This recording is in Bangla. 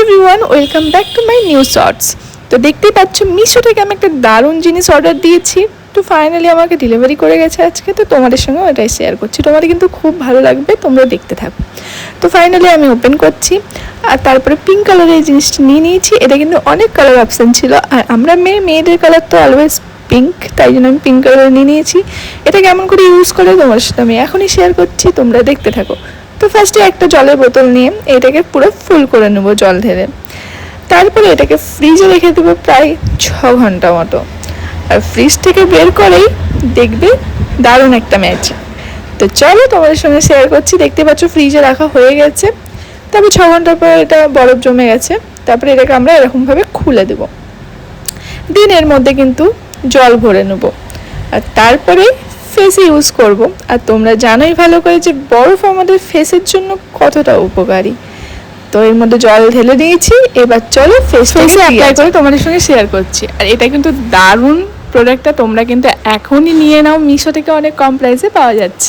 Everyone, welcome back to my new shorts. তো দেখতেই পাচ্ছ মিশো থেকে আমি একটা দারুণ জিনিস অর্ডার দিয়েছি। তো ফাইনালি আমাকে ডেলিভারি করে গেছে আজকে। তো তোমাদের সঙ্গে ওটাই শেয়ার করছি, তোমাদের কিন্তু খুব ভালো লাগবে, তোমরা দেখতে থাকো। তো ফাইনালি আমি ওপেন করছি, আর তারপরে পিঙ্ক কালারের এই জিনিসটা নিয়ে নিয়েছি। এটা কিন্তু অনেক কালার অপশান ছিল, আর আমরা মেয়েদের কালার তো অলওয়েজ পিঙ্ক, তাই জন্য আমি পিঙ্ক কালার নিয়ে নিয়েছি। এটা কেমন করে ইউজ করে তোমার সাথে আমি এখনই শেয়ার করছি, তোমরা দেখতে থাকো। তো ফার্স্টে একটা জলের বোতল নিয়ে এটাকে পুরো ফুল করে নেবো জল ঢেলে। তারপরে এটাকে ফ্রিজে রেখে দেবো প্রায় 6 ঘন্টা মতো। আর ফ্রিজ থেকে বের করেই দেখবে দারুণ একটা ম্যাজিক। তো চলো তোমাদের সঙ্গে শেয়ার করছি। দেখতে পাচ্ছ ফ্রিজে রাখা হয়ে গেছে। তারপর 6 ঘন্টার পর এটা বরফ জমে গেছে। তারপরে এটাকে আমরা এরকমভাবে খুলে দেবো। এর মধ্যে কিন্তু জল ভরে নেব, আর তারপরে ফেসে ইউজ করব। আর তোমরা জানোই ভালো করে যে বরফ আমাদের ফেসের জন্য কতটা উপকারী। তো এর মধ্যে জল ঢেলে দিয়েছি, এবার চলো ফেসে অ্যাপ্লাই করে তোমাদের সঙ্গে শেয়ার করছি। আর এটা কিন্তু দারুণ প্রোডাক্টটা, তোমরা কিন্তু এখনই নিয়ে নাও, মিশো থেকে অনেক কম প্রাইসে পাওয়া যাচ্ছে।